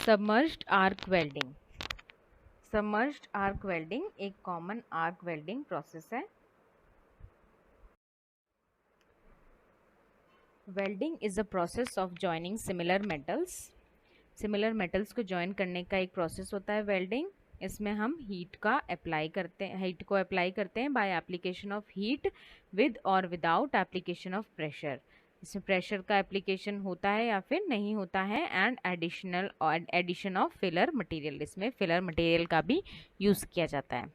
Submerged arc welding. Submerged arc welding एक common arc welding process है। Welding is a process of joining similar metals. Similar metals को join करने का एक process होता है वेल्डिंग। इसमें हम हीट को अप्लाई करते हैं by application of heat with और विदाउट एप्लीकेशन ऑफ प्रेशर। इसमें प्रेशर का एप्लीकेशन होता है या फिर नहीं होता है, and addition of filler material, इसमें फिलर मटेरियल का भी यूज़ किया जाता है।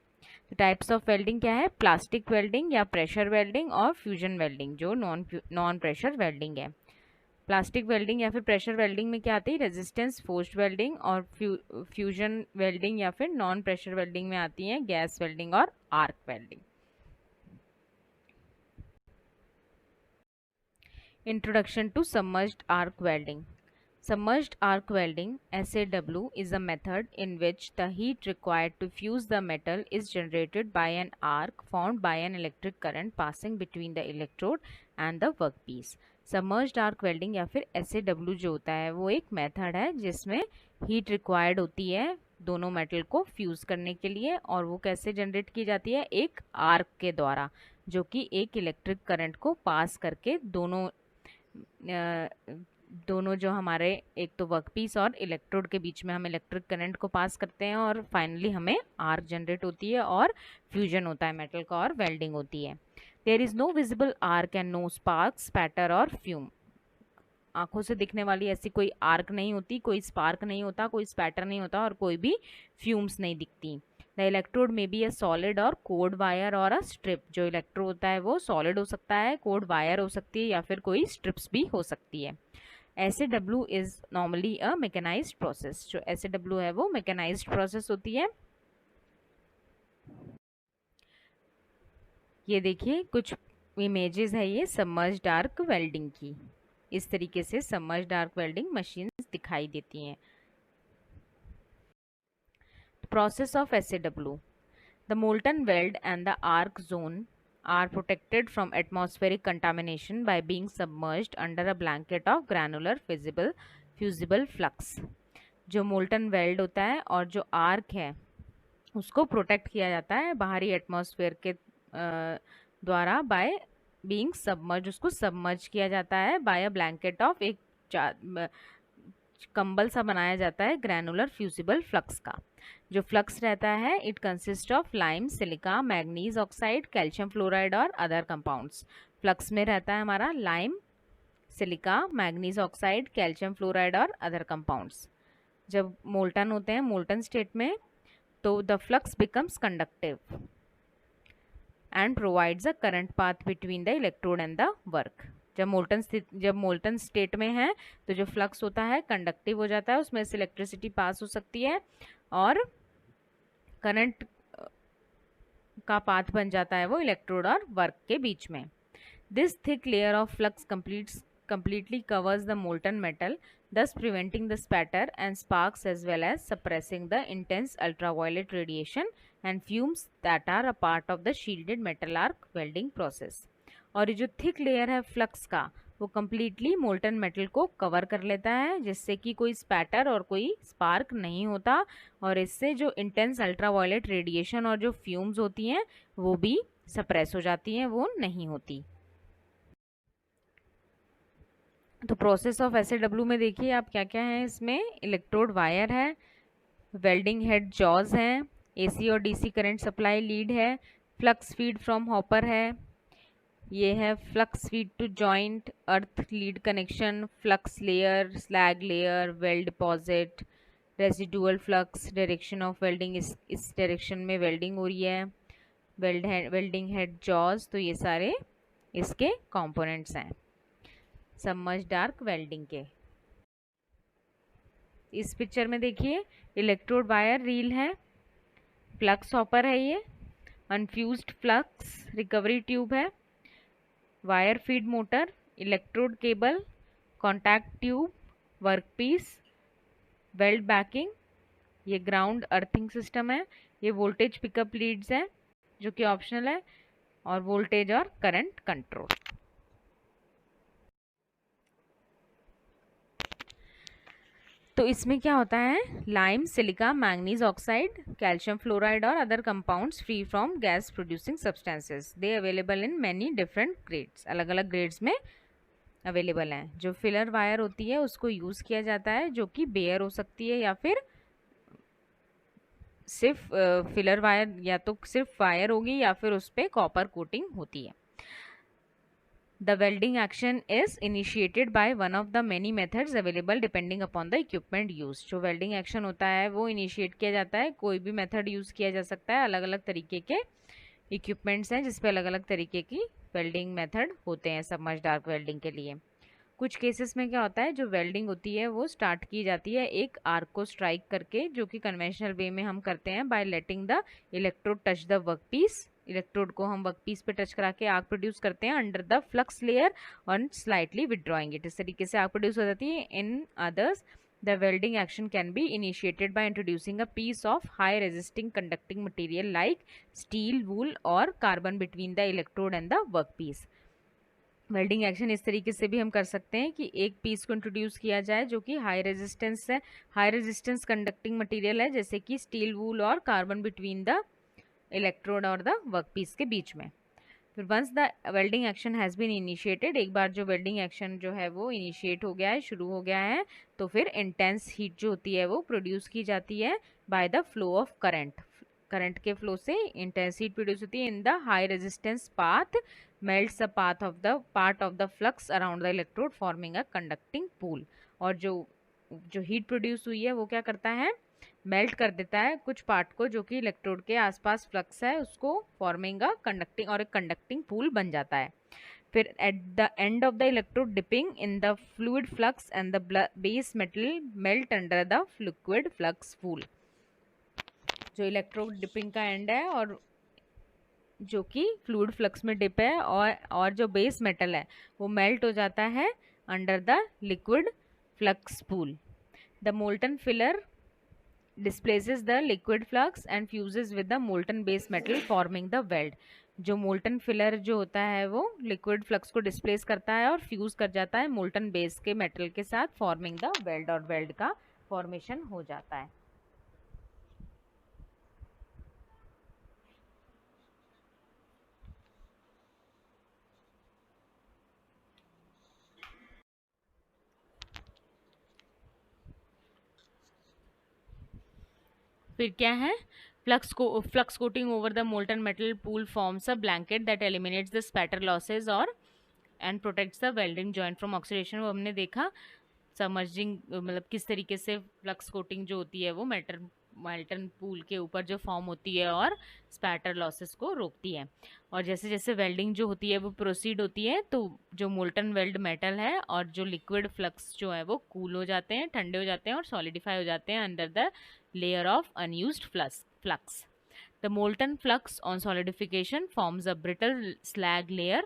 तो टाइप्स ऑफ वेल्डिंग क्या है? प्लास्टिक वेल्डिंग या प्रेशर वेल्डिंग और फ्यूजन वेल्डिंग जो नॉन प्रेशर वेल्डिंग है। प्लास्टिक वेल्डिंग या फिर प्रेशर वेल्डिंग में क्या आती है? Resistance forced welding. और फ्यूजन वेल्डिंग या फिर नॉन प्रेशर वेल्डिंग में आती है गैस वेल्डिंग और arc welding. Introduction to submerged arc welding. Submerged arc welding (SAW) is a method in which the heat required to fuse the metal is generated by an arc formed by an electric current passing between the electrode and the workpiece. Submerged arc welding या फिर SAW जो होता है वो एक method है जिसमें heat required होती है दोनों मेटल को फ्यूज करने के लिए, और वो कैसे जनरेट की जाती है? एक आर्क के द्वारा, जो कि एक इलेक्ट्रिक करंट को पास करके दोनों जो हमारे एक तो वर्कपीस और इलेक्ट्रोड के बीच में हम इलेक्ट्रिक करंट को पास करते हैं, और फाइनली हमें आर्क जनरेट होती है और फ्यूजन होता है मेटल का और वेल्डिंग होती है। There is no visible arc and no spark, spatter और फ्यूम। आंखों से दिखने वाली ऐसी कोई आर्क नहीं होती, कोई स्पार्क नहीं होता, कोई स्पैटर नहीं होता और कोई भी फ्यूम्स नहीं दिखती। द इलेक्ट्रोड में बी अ सॉलिड और कोड वायर और अ स्ट्रिप। जो इलेक्ट्रोड होता है वो सॉलिड हो सकता है, कोड वायर हो सकती है या फिर कोई स्ट्रिप्स भी हो सकती है। SAW is normally a mechanised process. जो SAW है वो मैकेनाइज्ड प्रोसेस होती है। ये देखिए कुछ इमेजेस है ये सबमर्ज्ड आर्क वेल्डिंग की। इस तरीके से सबमर्ज्ड आर्क वेल्डिंग मशीन्स दिखाई देती हैं। Process of SAW. The molten weld and the arc zone are protected from atmospheric contamination by being submerged under a blanket of granular fusible flux. जो molten weld होता है और जो arc है उसको प्रोटेक्ट किया जाता है बाहरी एटमॉस्फेयर के द्वारा बाय बीइंग सबमर्ज। उसको सबमर्ज किया जाता है बाय अ ब्लैंकेट ऑफ एक कंबल सा बनाया जाता है ग्रैनुलर फ्यूसिबल फ्लक्स का। जो फ्लक्स रहता है it consist of lime, silica, manganese oxide, calcium fluoride और अदर कंपाउंड्स। फ्लक्स में रहता है हमारा lime, silica, manganese oxide, calcium fluoride और अदर कंपाउंड्स। जब मोल्टन होते हैं, मोल्टन स्टेट में, तो the flux becomes conductive and provides a current path between the electrode and the work. जब मोल्टन स्टेट में है तो जो फ्लक्स होता है कंडक्टिव हो जाता है, उसमें से इलेक्ट्रिसिटी पास हो सकती है और करंट का पाथ बन जाता है वो इलेक्ट्रोड और वर्क के बीच में। This thick layer of flux completely covers the molten metal, thus preventing the spatter and sparks as well as suppressing the intense ultraviolet radiation and fumes that are a part of the shielded metal arc welding process. और ये जो thick layer है flux का वो completely molten metal को cover कर लेता है, जिससे कि कोई स्पैटर और कोई स्पार्क नहीं होता, और इससे जो इंटेंस अल्ट्रावायलेट रेडिएशन और जो फ्यूम्स होती हैं वो भी सप्रेस हो जाती हैं, वो नहीं होती। तो प्रोसेस ऑफ SAW में देखिए आप क्या क्या है इसमें। इलेक्ट्रोड वायर है, वेल्डिंग हेड जॉज हैं, AC और DC करंट सप्लाई लीड है, फ्लक्स फीड फ्रॉम हॉपर है, ये है flux feed to joint, earth lead connection, flux layer, slag layer, weld deposit, residual flux, direction of welding, इस direction में welding हो रही है, वेल्डिंग हेड जॉज। तो ये सारे इसके कंपोनेंट्स हैं सबमर्ज्ड आर्क वेल्डिंग के। इस पिक्चर में देखिए इलेक्ट्रोड वायर रील है, फ्लक्स हॉपर है, ये अनफ्यूज्ड फ्लक्स रिकवरी ट्यूब है, wire feed motor, electrode cable, contact tube, workpiece, weld banking, ये ग्राउंड अर्थिंग सिस्टम है, ये वोल्टेज पिकअप लीड्स है जो कि ऑप्शनल है, और वोल्टेज और करंट कंट्रोल। तो इसमें क्या होता है, lime, silica, manganese oxide, calcium fluoride और other compounds free from gas producing substances, they available in many different grades, अलग अलग ग्रेड्स में अवेलेबल हैं। जो फिलर वायर होती है उसको यूज़ किया जाता है, जो कि बेयर हो सकती है या फिर सिर्फ फिलर वायर, या तो सिर्फ वायर होगी या फिर उस पर कॉपर कोटिंग होती है। The welding action is initiated by one of the many methods available depending upon the equipment used. जो welding action होता है वो initiate किया जाता है, कोई भी method use किया जा सकता है, अलग अलग तरीके के equipments हैं जिसपे अलग अलग तरीके की welding method होते हैं submerged arc welding के लिए। कुछ केसेस में क्या होता है, जो वेल्डिंग होती है वो स्टार्ट की जाती है एक आर्क को स्ट्राइक करके, जो कि कन्वेंशनल वे में हम करते हैं by letting the electrode touch the workpiece. Electrode को हम वर्कपीस पे टच करा के आर्क प्रोड्यूस करते हैं अंडर द फ्लक्स लेयर और स्लाइटली विदड्रॉइंग इट। इस तरीके से आर्क प्रोड्यूस हो जाती है। In others the welding action can be initiated by introducing a piece of high resisting conducting material like steel, wool or carbon between the electrode and the workpiece. Welding action इस तरीके से भी हम कर सकते हैं कि एक पीस को इंट्रोड्यूस किया जाए जो कि हाई रेजिस्टेंस है, हाई रेजिस्टेंस कंडक्टिंग मटेरियल है, जैसे कि स्टील, वूल और कार्बन बिटवीन द इलेक्ट्रोड और द वर्क पीस के बीच में। फिर once the welding action has been initiated, एक बार जो वेल्डिंग एक्शन जो है वो इनिशिएट हो गया है, शुरू हो गया है, तो फिर इंटेंस हीट जो होती है वो प्रोड्यूस की जाती है by the flow of current. Current के फ्लो से इंटेंस हीट प्रोड्यूस होती है in the high resistance path, melts a part of the flux around the electrode forming a conducting pool। और जो हीट प्रोड्यूस हुई है वो क्या करता है, मेल्ट कर देता है कुछ पार्ट को जो कि इलेक्ट्रोड के आसपास फ्लक्स है उसको, फॉर्मिंग अ कंडक्टिंग और एक कंडक्टिंग पूल बन जाता है। फिर at the end of the electrode dipping in the fluid flux and the base metal melt under the liquid flux pool. जो इलेक्ट्रोड डिपिंग का एंड है और जो कि फ्लूइड फ्लक्स में डिप है, और जो बेस मेटल है वो मेल्ट हो जाता है under the liquid flux pool. The molten filler displaces the liquid flux and fuses with the molten base metal forming the weld। जो मोल्टन फिलर जो होता है वो लिक्विड फ्लक्स को डिस्प्लेस करता है और फ्यूज कर जाता है मोल्टन बेस के मेटल के साथ, फॉर्मिंग द वेल्ड, और वेल्ड का फॉर्मेशन हो जाता है। फिर क्या है, flux coating over the molten metal pool forms a blanket that eliminates the spatter losses और and protects the welding joint from oxidation. वो हमने देखा सबमर्जिंग, मतलब किस तरीके से फ्लक्स कोटिंग जो होती है वो मेल्टन पूल के ऊपर जो फॉर्म होती है और स्पैटर लॉसेस को रोकती है। और जैसे जैसे वेल्डिंग जो होती है वो प्रोसीड होती है तो जो मोल्टन वेल्ड मेटल है और जो लिक्विड फ्लक्स जो है वो कूल हो जाते हैं, ठंडे हो जाते हैं और सॉलिडिफाई हो जाते हैं under the layer of unused flux. The molten flux on solidification forms a brittle slag layer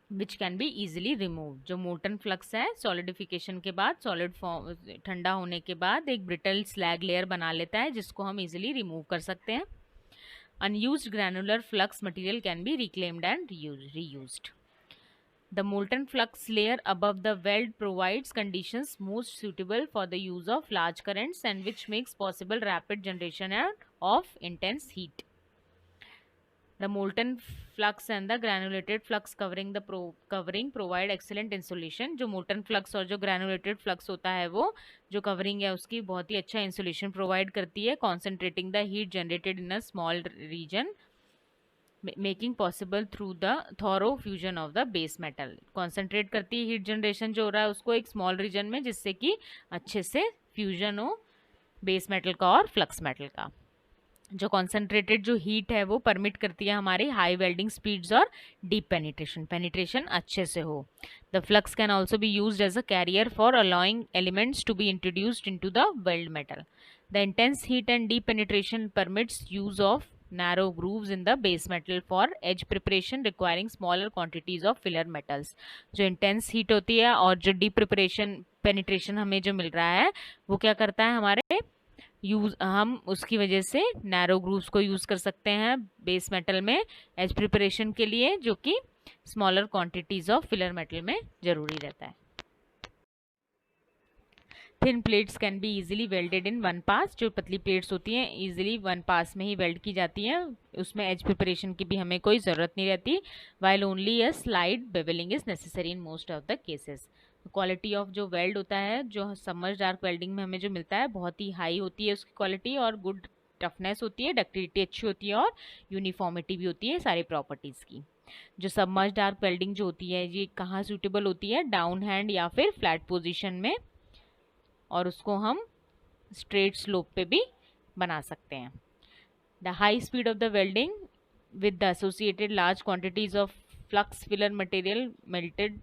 which can be easily removed। जो molten flux है solidification के बाद, solid form ठंडा होने के बाद एक brittle slag layer बना लेता है जिसको हम easily remove कर सकते हैं। Unused granular flux material can be reclaimed and reused। The molten flux layer above the weld provides conditions most suitable for the use of large currents and which makes possible rapid generation of intense heat। The molten flux and the granulated flux covering provide excellent insulation। जो molten flux और जो granulated flux होता है वो जो covering है उसकी बहुत ही अच्छा insulation provide करती है, concentrating the heat generated in a small region, making possible through the thorough fusion of the base metal. Concentrate करती है हीट जनरेशन जो हो रहा है उसको एक स्मॉल रीजन में, जिससे कि अच्छे से फ्यूजन हो बेस मेटल का और फ्लक्स मेटल का। जो कॉन्सेंट्रेटेड जो हीट है वो परमिट करती है हमारी हाई वेल्डिंग स्पीड्स और डीप पेनिट्रेशन अच्छे से हो। The flux can also be used as a carrier for allowing elements to be introduced into the weld metal. The intense heat and deep penetration permits use of narrow grooves in the base metal for edge preparation requiring smaller quantities of filler metals। जो intense heat होती है और जो deep preparation penetration हमें जो मिल रहा है वो क्या करता है, हमारे हम उसकी वजह से नैरो ग्रूव्स को यूज कर सकते हैं बेस मेटल में एज प्रिपरेशन के लिए, जो कि smaller quantities of filler metal में जरूरी रहता है। Thin plates can be easily welded in one pass, जो पतली प्लेट्स होती हैं इजीली वन पास में ही वेल्ड की जाती हैं, उसमें एज प्रिपरेशन की भी हमें कोई ज़रूरत नहीं रहती, while only a slide bevelling is necessary in most of the cases. Quality of जो वेल्ड होता है, जो सबमर्ज डार्क वेल्डिंग में हमें जो मिलता है, बहुत ही हाई होती है उसकी क्वालिटी, और गुड टफनेस होती है, डक्टिलिटी अच्छी होती है, और यूनिफॉर्मिटी भी होती है सारी प्रॉपर्टीज़ की। जो सबमर्ज डार्क वेल्डिंग जो होती है ये कहाँ सूटेबल होती है, डाउन हैंड या फिर फ्लैट पोजिशन में, और उसको हम स्ट्रेट स्लोप पे भी बना सकते हैं। The high speed of the welding with the associated large quantities of flux filler material melted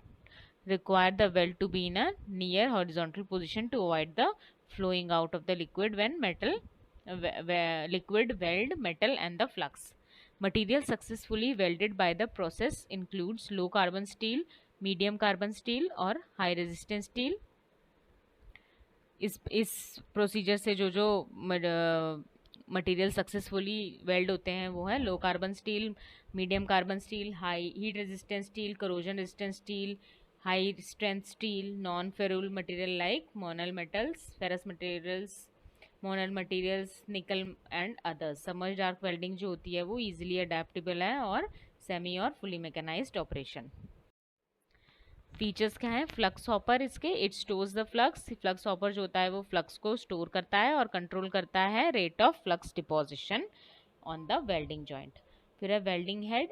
require the weld to be in a near horizontal position to avoid the flowing out of the liquid when liquid weld metal and the flux. Material successfully welded by the process includes low carbon steel, medium carbon steel और high resistance steel. इस procedure से जो material successfully weld होते हैं वो है low carbon steel, medium carbon steel, high heat resistance steel, corrosion resistance steel, high strength steel, non ferrous material like monel metals, ferrous materials, monel materials, nickel and others. Submerged arc welding जो होती है वो easily adaptable है और semi और fully mechanised operation. Features क्या है flux hopper इसके, it stores the flux, flux hopper जो होता है वो फ्लक्स को स्टोर करता है और कंट्रोल करता है rate of flux deposition on the welding joint. फिर है welding head,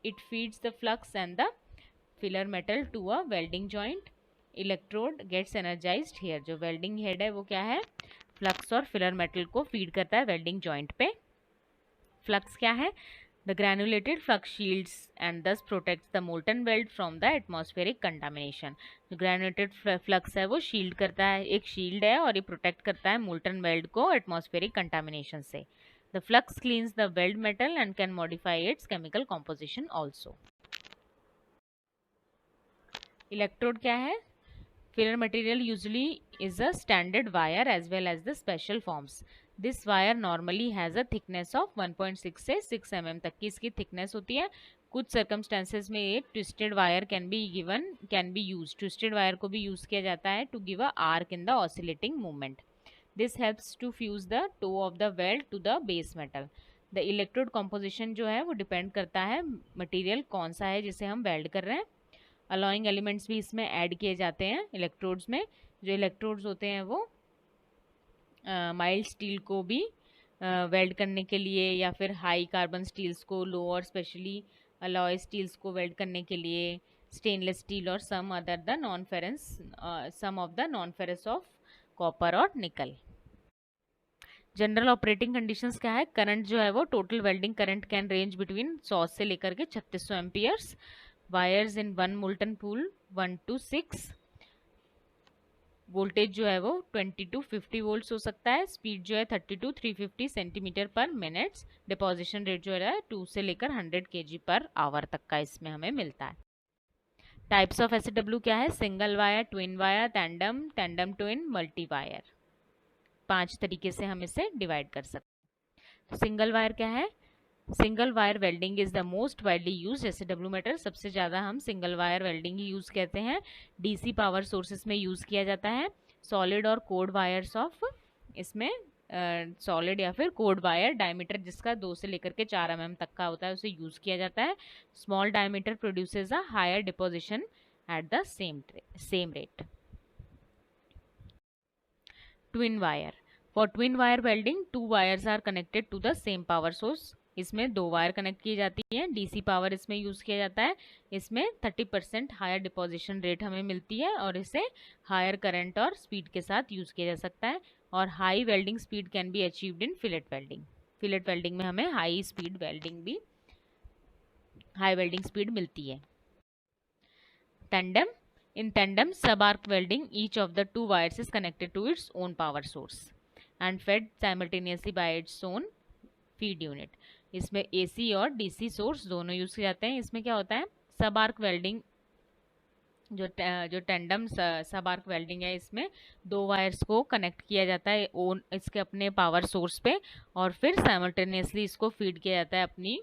it feeds the flux and the filler metal to a welding joint, electrode gets energised here. जो वेल्डिंग हेड है वो क्या है, फ्लक्स और फिलर मेटल को feed करता है वेल्डिंग जॉइंट पे। फ्लक्स क्या है, the granulated flux shields and thus protects the molten weld from the atmospheric contamination. जो granulated flux है वो shield करता है, एक shield है और ये protect करता है molten weld को atmospheric contamination से। The flux cleans the weld metal and can modify its chemical composition also. Electrode क्या है, filler material usually is a standard wire as well as the special forms. This wire normally has a thickness of 1.6 से 6 mm तक की इसकी thickness होती है। कुछ circumstances में ये twisted wire can be used. Twisted wire को भी use किया जाता है to give a arc in the oscillating movement. This helps to fuse the toe of the weld to the base metal. The electrode composition जो है वो depend करता है material कौन सा है जिसे हम weld कर रहे हैं। Alloying elements भी इसमें add किए जाते हैं electrodes में। जो electrodes होते हैं वो माइल्ड स्टील को भी वेल्ड करने के लिए, या फिर हाई कार्बन स्टील्स को, लो और स्पेशली अलॉय स्टील्स को वेल्ड करने के लिए, स्टेनलेस स्टील और some of the non ferrous of copper और निकल। जनरल ऑपरेटिंग कंडीशंस क्या है, करंट जो है वो total welding current can range between 100 से लेकर के 3600 amperes. Wires in one molten pool 1 to 6। Voltage जो है वो 20 to 50 वोल्ट्स हो सकता है। स्पीड जो है 30 to 350 सेंटीमीटर पर मिनट्स। डिपोजिशन रेट जो है 2 से लेकर 100 kg पर आवर तक का इसमें हमें मिलता है। टाइप्स ऑफ एसडब्ल्यू क्या है, single wire, twin wire, tandem, tandem twin, multi wire. 5 तरीके से हम इसे डिवाइड कर सकते हैं। सिंगल वायर क्या है, single wire welding is the most widely use SW method. सबसे ज़्यादा हम सिंगल वायर वेल्डिंग ही यूज़ करते हैं। डीसी पावर सोर्सेस में यूज़ किया जाता है। सॉलिड और कोड वायर्स ऑफ, इसमें सॉलिड या फिर कोड वायर डायमीटर जिसका 2 से लेकर के 4 mm तक का होता है उसे यूज़ किया जाता है। Small diameter produces a higher deposition at the same rate. Twin wire, for twin wire welding 2 wires are connected to the same power source. इसमें 2 वायर कनेक्ट की जाती है। डीसी पावर इसमें यूज़ किया जाता है। इसमें 30% हायर डिपोजिशन रेट हमें मिलती है और इसे हायर करंट और स्पीड के साथ यूज़ किया जा सकता है। और high welding speed can be achieved in fillet welding. Fillet welding में हमें हाई वेल्डिंग स्पीड मिलती है। tandem, in tandem sub arc welding each of the 2 wires is connected to its own power source and fed simultaneously by its own feed unit. इसमें AC और DC source दोनों use किए जाते हैं। इसमें क्या होता है, सब आर्क वेल्डिंग जो टेंडम सब आर्क वेल्डिंग है इसमें 2 वायर्स को कनेक्ट किया जाता है इसके अपने पावर सोर्स पे और फिर साइमल्टेनियसली इसको फीड किया जाता है अपनी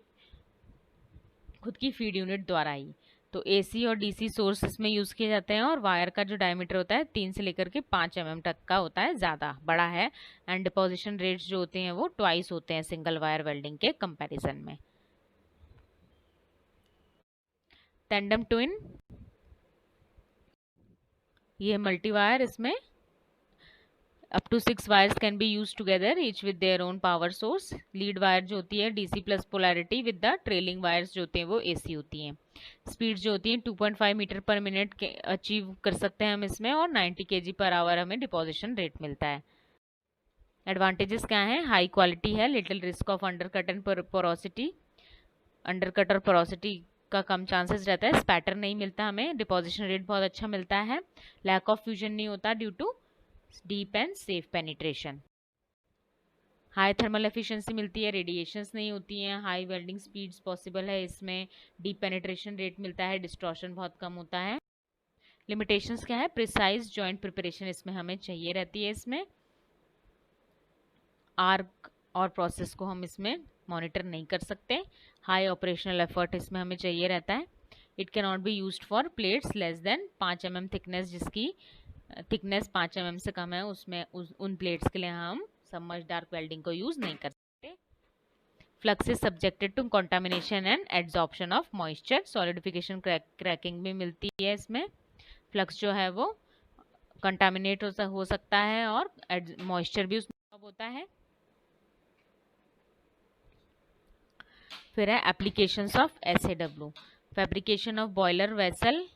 खुद की फीड यूनिट द्वारा ही। तो एसी और डीसी सोर्स इसमें यूज़ किए जाते हैं, और वायर का जो डायमीटर होता है 3 से लेकर के 5 mm तक का होता है, ज़्यादा बड़ा है। एंड डिपोजिशन रेट्स जो होते हैं वो ट्वाइस होते हैं सिंगल वायर वेल्डिंग के कंपैरिजन में। टेंडम ट्विन, ये मल्टी वायर, इसमें up to 6 wires can be use together each with their own power source. Lead wire जो होती है DC plus polarity with the trailing wires जो होते हैं वो एसी होती हैं। स्पीड जो होती है 2.5 मीटर पर मिनट के अचीव कर सकते हैं हम इसमें, और 90 kg पर आवर हमें डिपोजिशन रेट मिलता है। एडवांटेजेस क्या हैं? हाई क्वालिटी है, little risk of undercut and porosity, undercut और पोरोसिटी का कम चांसेस रहता है, स्पैटर नहीं मिलता हमें, डिपोजिशन रेट बहुत अच्छा मिलता है, लैक ऑफ फ्यूजन नहीं होता due to deep and safe penetration, high thermal efficiency मिलती है, रेडिएशंस नहीं होती हैं, हाई वेल्डिंग स्पीड्स पॉसिबल है इसमें, डीप पेनिट्रेशन रेट मिलता है, डिस्टॉर्शन बहुत कम होता है। लिमिटेशंस क्या है? प्रिसाइज जॉइंट प्रिपरेशन इसमें हमें चाहिए रहती है, इसमें आर्क और प्रोसेस को हम इसमें मॉनिटर नहीं कर सकते, हाई ऑपरेशनल एफर्ट इसमें हमें चाहिए रहता है। It can not be used for plates less than 5 mm thickness, जिसकी थिकनेस 5 mm से कम है, उसमें उन प्लेट्स के लिए हम सबमर्ज्ड डार्क वेल्डिंग को यूज़ नहीं कर सकते। Flux is subjected to contamination and adsorption of moisture, solidification cracking भी मिलती है इसमें। फ्लक्स जो है वो कंटामिनेट हो सकता है और मॉइस्चर भी उसमें होता है। फिर है applications of SAW, fabrication of boiler vessel,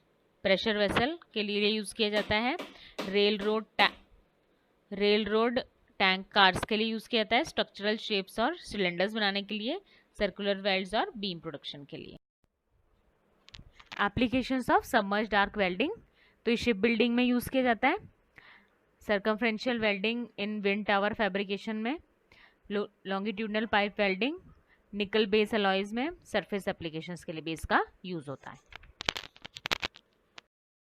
pressure vessel के लिए यूज़ किया जाता है, रेल रोड टैंक कार्स के लिए यूज़ किया जाता है, स्ट्रक्चरल शेप्स और सिलेंडर्स बनाने के लिए, सर्कुलर वेल्ड्स और बीम प्रोडक्शन के लिए। Applications of submerged arc welding, तो ये शिप बिल्डिंग में यूज़ किया जाता है, सर्कमफ्रेंशियल वेल्डिंग इन विंड टावर फैब्रिकेशन में, लॉन्गिट्यूडनल पाइप वेल्डिंग, निकल बेस अलॉयज में, सरफेस एप्लीकेशंस के लिए बेस का यूज़ होता है।